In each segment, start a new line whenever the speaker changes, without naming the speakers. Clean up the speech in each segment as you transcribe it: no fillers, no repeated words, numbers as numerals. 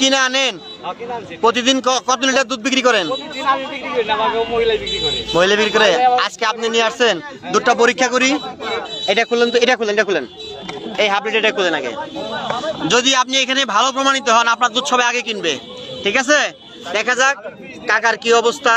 কিনে আনেন? প্রতিদিন কত লিটার দুধ বিক্রি করেন? মহিলা বিক্রি করে। আজকে আপনি নিয়ে আসছেন, দুধটা পরীক্ষা করি। এটা খুলেন তো, এটা খুলেন, এটা খুলেন, এই হাফ লিটার এটা খুলেন আগে। যদি আপনি এখানে ভালো প্রমাণিত হন, আপনার দুধ সবাই আগে কিনবে। ঠিক আছে, দেখা যাক কাকার কি অবস্থা।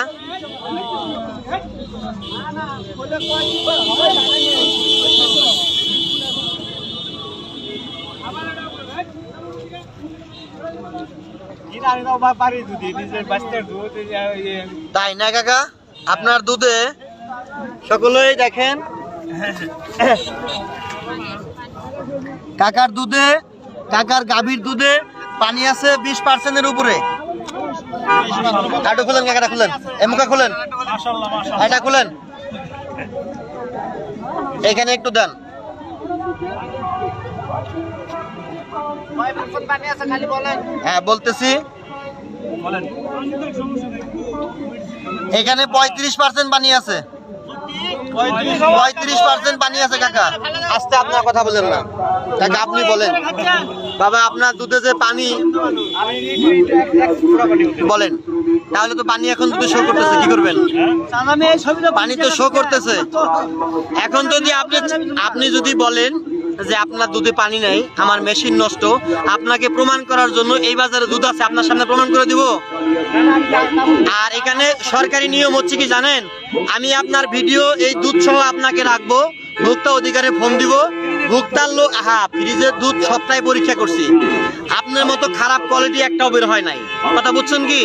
তাই না কাকা? আপনার দুধে সকলেই দেখেন, কাকার দুধে, কাকার গাভীর দুধে পানি আছে 20% উপরে। খুলেন কাকাটা, খুলেন, এমুকা খুলেন, এটা খুলেন, এখানে একটু দেন। হ্যাঁ বলতেছি, এখানে 35% পানি আছে, 35% পানি আছে কাকা। আস্তে, আপনার কথা বলেন না কাকা, আপনি বলেন। বাবা আপনার দুধে যে পানি বলেন, তাহলে তো পানি এখন দুধে শো করতেছে, কি করবেন? পানি তো শো করতেছে। এখন যদি আপনি যদি বলেন যে আপনার দুধে পানি নাই, আমার মেশিন নষ্ট, আপনাকে প্রমাণ করার জন্য এই বাজারে দুধ আছে, আপনার সামনে প্রমাণ করে দিব। আর এখানে সরকারি নিয়ম হচ্ছে কি জানেন? আমি আপনার ভিডিও এই দুধ সহ আপনাকে রাখবো, ভোক্তা অধিকারে ফোন দিব, ভোক্তার লোক ফ্রিজের দুধ সবটাই পরীক্ষা করছি, আপনার মতো খারাপ কোয়ালিটি একটাও বের হয় নাই। কথা বুঝছেন কি?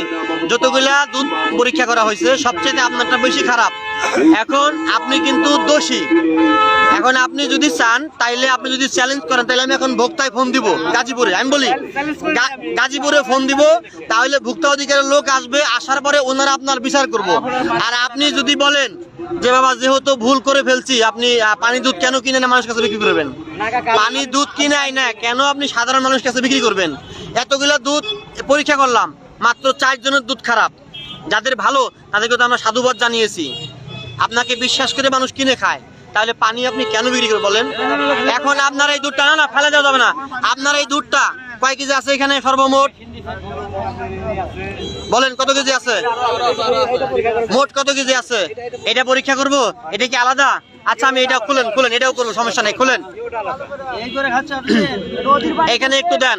যতগুলা দুধ পরীক্ষা করা হয়েছে সবচেয়ে আপনারটা বেশি খারাপ। এখন আপনি কিন্তু দোষী। এখন আপনি যদি চান, তাইলে আপনি যদি চ্যালেঞ্জ করেন, তাহলে আমি এখন ভোক্তায় ফোন দিব গাজীপুরে। আমি বলি গাজীপুরে ফোন দিব, তাহলে ভোক্তা অধিকারের লোক আসবে, আসার পরে ওনারা আপনার বিচার করব। আর আপনি যদি বলেন যে বাবা যেহেতু ভুল করে ফেলছি, আপনি পানি দুধ কেন কিনে না মানুষের কাছে বিক্রি করবেন? পানি দুধ কিনে আই না কেন আপনি সাধারণ মানুষের কাছে বিক্রি করবেন? এতগুলা দুধ পরীক্ষা করলাম, মাত্র 4 জনের দুধ খারাপ। যাদের ভালো তাদেরকে তো আমরা সাধুবাদ জানিয়েছি। আপনাকে বিশ্বাস করে মানুষ কিনে খায়, তাহলে পানি আপনি কেন বিক্রি করে বলেন? এখন আপনার এই দুধটা না ফেলে দেওয়া যাবে না। আপনার এই দুধটা কয় কেজি আছে এখানে সর্বমোট? বলেন কত কেজি আছে? মোট কত কেজি আছে? এটা পরীক্ষা করব, এটা কি আলাদা? আচ্ছা আমি এটা খুলেন, খুলেন, এটাও করবো, সমস্যা নেই, খুলেন। এখানে একটু দেন।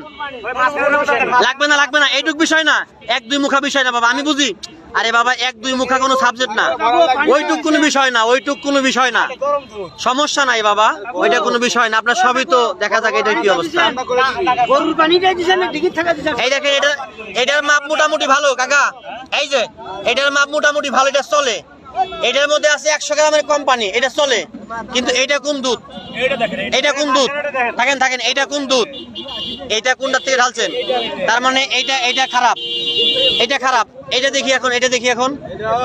লাগবে না, লাগবে না, এইটুক বিষয় না, 1-2 মুখা বিষয় না বাবা, আমি বুঝি। আরে বাবা 1-2 মুখা কোনো সাবজেক্ট না, ওইটুক কোনো বিষয় না, ওইটুক কোনো বিষয় না, সমস্যা নাই বাবা, ওইটা কোনো বিষয় না। আপনার সবই তো দেখা যাক এটার কি অবস্থা। এই দেখেন, এটার মাপ মোটামুটি ভালো কাকা। এই যে এটার মাপ মোটামুটি ভালো, এটা চলে। এটার মধ্যে আছে 100 গ্রামের কম পানি, এটা চলে। কিন্তু এটা কোন দুধ? এটা কোন দুধ? থাকেন থাকেন, এটা কোন দুধ? এটা কোনটা থেকে ঢালছেন? তার মানে এটা খারাপ, এটা খারাপ। এটা দেখি এখন, এটা দেখি এখন,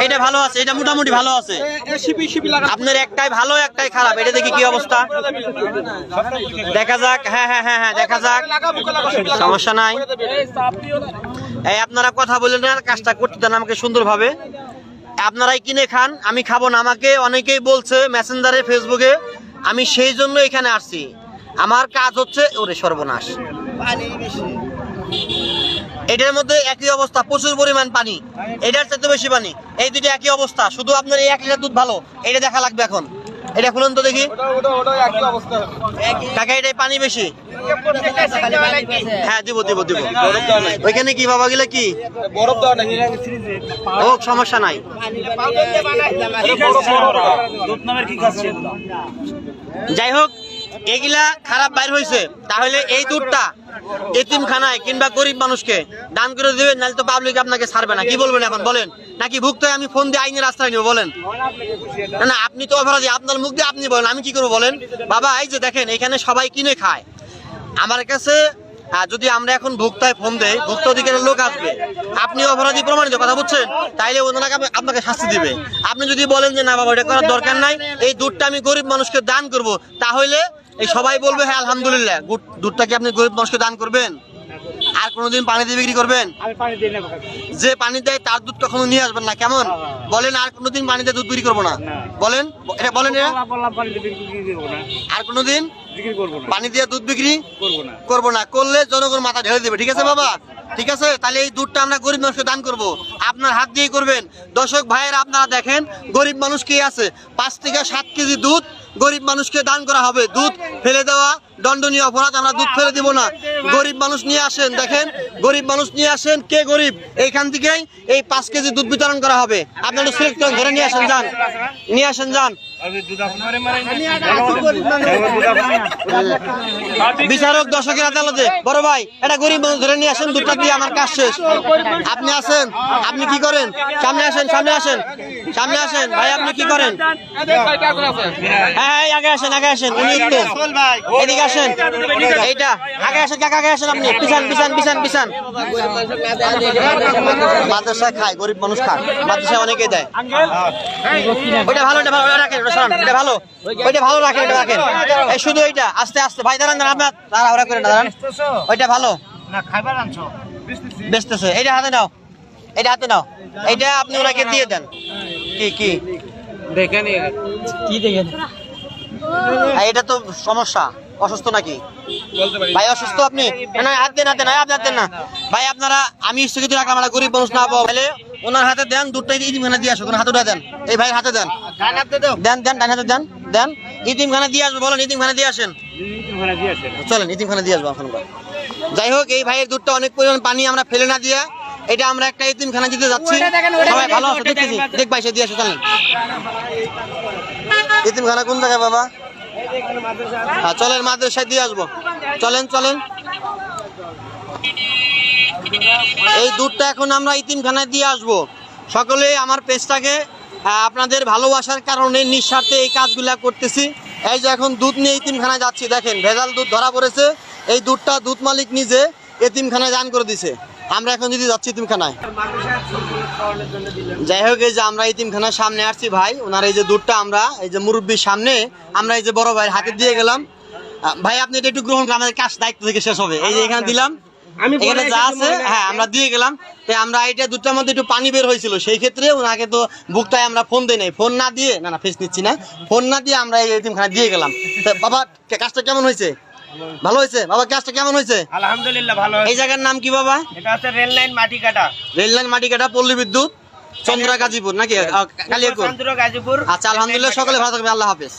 এটা ভালো আছে, এটা মোটামুটি ভালো আছে। আপনার একটাই ভালো, একটাই খারাপ, এটা দেখি কি অবস্থা। দেখা যাক, হ্যাঁ হ্যাঁ হ্যাঁ হ্যাঁ, দেখা যাক, সমস্যা নাই। এই আপনারা কথা বললেন না, কাজটা করতে দেন আমাকে সুন্দরভাবে। আপনারাই কিনে খান, আমি খাবো না। আমাকে অনেকেই বলছে মেসেঞ্জারে, ফেসবুকে, আমি সেই জন্য এখানে আসছি। আমার কাজ হচ্ছে, ওরে সর্বনাশ, এটার মধ্যে একই অবস্থা, প্রচুর পরিমাণ পানি, এটার চাইতে বেশি পানি, এই দুটো একই অবস্থা, শুধু আপনার এই 1 লিটার দুধ ভালো, এটা দেখা লাগবে এখন। এটা খুলুন তো দেখি কাকা, এটাই পানি বেশি। হ্যাঁ দিব দিব দিব। ওইখানে কি বাবা গেলে কি বরফ দেওয়া নাকি? ও সমস্যা নাই। যাই হোক, এগুলা খারাপ বাইর হয়েছে, তাহলে এই দুধটা এতিমখানায় কিংবা গরিব মানুষকে দান করে দেবেন, নাহলে তো পাবলিক আপনাকে ছাড়বে না। কি বলবেন এখন বলেন? নাকি ভুক্ত আমি ফোন দিয়ে আইনের রাস্তায় নিব বলেন? না না, আপনি তো অপরাধী, আপনার মুখ দিয়ে আপনি বলেন, আমি কি করবো বলেন? বাবা এই যে দেখেন, এখানে সবাই কিনে খায় আমার কাছে। যদি আমরা এখন ভোক্তায় ফোন দেই, ভোক্তা অধিকারের লোক আসবে, আপনি অপরাধী প্রমাণিত, কথা বুঝছেন? তাইলে ওনারা আপনাকে শাস্তি দিবে। আপনি যদি বলেন যে না বাবা এটা করার দরকার নাই, এই দুধটা আমি গরিব মানুষকে দান করব, তাহলে এই সবাই বলবে হ্যাঁ আলহামদুলিল্লাহ। দুধটা কি আপনি গরিব মানুষকে দান করবেন? আর কোনোদিন পানি দিয়ে বিক্রি করবেন? যে পানি দেয় তার দুধ কখনো নিয়ে আসবেন না, কেমন বলেন? আর কোনোদিন পানি দিয়ে দুধ বিক্রি করবো না বলেন, এটা বলেন। আর কোনোদিন পানি দিয়ে দুধ বিক্রি করবো না, করলে জনগণ মাথা ঢেলে দেবে। ঠিক আছে বাবা? ঠিক আছে, তাহলে এই দুধটা আমরা গরিব মানুষকে দান করব, আপনার হাত দিয়ে করবেন। দর্শক ভাইয়েরা আপনারা দেখেন গরিব মানুষ কে আছে, 5 থেকে 7 কেজি দুধ গরিব মানুষকে দান করা হবে। দুধ ফেলে দেওয়া দণ্ডনীয় অপরাধ, আমরা দুধ ফেলে দিব না। গরিব মানুষ নিয়ে আসেন, দেখেন গরিব মানুষ নিয়ে আসেন, কে গরিব এইখান থেকেই এই 5 কেজি দুধ বিতরণ করা হবে। আপনারা সিলেক্ট করেন, ধরে নিয়ে আসেন, যান নিয়ে আসেন, যান। বিচারক দর্শকের আদালতে, বড় ভাই এটা গরিব মানুষ ধরে নিয়ে আসেন, দুধটা দিয়ে আমার কাজ শেষ। আপনি আসেন, আপনি কি করেন? সামনে আসেন, সামনে আসেন, সামনে আসেন ভাই, আপনি কি করেন? হ্যাঁ আগে আসেন, আগে আসেন, উনি একটু এদিকে আসেন, এইটা আগে আসেন, কাকা আগে আসেন, আপনি পিছান পিছান পিছান পিছান। মাদ্রাসায় খায়, গরিব মানুষ খায়, মাদ্রাসায় অনেকেই দেয়। ওইটা ভালো, এটা ভালো, রাখেন, এটা ভালো, ওইটা ভালো রাখেন, এটা রাখেন। এই শুধু এইটা আস্তে আস্তে ভাই, দাঁড়ান দাঁড়ান, আপনার তাড়াহুড়া করেন না, দাঁড়ান। ওইটা ভালো বেচতেছে, এইটা হাতে নাও, এটা হাতে নাও, এইটা আপনি ওনাকে দিয়ে দেন। কি কি দেখেন, কি দেখেন? এটা তো সমস্যা, অসুস্থ নাকি ভাই? অসুস্থ আপনি? না হাত দেন, হাতে না, আপনি হাত দেন না ভাই। আপনারা আমি স্থগিত রাখলাম, আমরা গরিব মানুষ না পাবো, ওনার হাতে দেন দুধটা, ইতিমখানা দিয়ে আসো, হাতে উঠা দেন, এই ভাই হাতে দেন, দেন দেন, ডান হাতে দেন, দেন, ইতিমখানা দিয়ে আসবো, বলেন ইতিমখানা দিয়ে আসেন, চলেন ইতিমখানা দিয়ে আসবো এখন। যাই হোক, এই ভাইয়ের দুধটা অনেক পরিমাণ পানি আমরা ফেলে না দিয়ে এটা আমরা একটা ইতিমখানা দিতে যাচ্ছি। সবাই ভালো আছে দেখতেছি, দেখ ভাই সে দিয়ে আসো, চলেন। ইতিমখানা কোন জায়গায় বাবা? হ্যাঁ চলেন, মাদ্রাসায় দিয়ে আসবো, চলেন চলেন। এই দুধটা এখন আমরা ইতিমখানায় দিয়ে আসবো। সকলে আমার পেজটাকে আপনাদের ভালোবাসার কারণে নিঃস্বার্থে এই কাজগুলা করতেছি। এই যে এখন দুধ নিয়ে ইতিমখানায় যাচ্ছি, দেখেন ভেজাল দুধ ধরা পড়েছে। এই দুধটা দুধ মালিক নিজে এতিমখানায় দান করে দিছে, আমরা এখন যদি যাচ্ছি এতিমখানায়। যাই হোক, এই যে আমরা এতিমখানার সামনে আসছি ভাই, ওনার এই যে দুধটা আমরা এই যে মুরব্বীর সামনে আমরা এই যে বড় ভাইয়ের হাতে দিয়ে গেলাম। ভাই আপনি এটা একটু গ্রহণ করেন, আমাদের কাজ দায়িত্ব থেকে শেষ হবে। এই যে এখানে দিলাম, এখানে যা আছে হ্যাঁ আমরা দিয়ে গেলাম। তাই আমরা এটা দুধটার মধ্যে একটু পানি বের হয়েছিল, সেই ক্ষেত্রে ওনাকে তো বুকটায় আমরা ফোন দিই নাই, ফোন না দিয়ে, না না ফেস নিচ্ছি না, ফোন না দিয়ে আমরা এই এতিমখানা দিয়ে গেলাম। বাবা কাজটা কেমন হয়েছে? ভালো হয়েছে বাবা, কাজটা কেমন হয়েছে?
আলহামদুলিল্লাহ ভালো।
এই জায়গার নাম কি বাবা?
এটা হচ্ছে রেল লাইন মাটিকাটা।
রেল লাইন মাটিকাটা, পল্লী বিদ্যুৎ, চন্দ্রা গাজীপুর নাকি কালিয়াকুর?
চন্দ্রা গাজীপুর।
আচ্ছা আলহামদুলিল্লাহ, সকলে ভালো থাকবেন, আল্লাহ হাফেজ।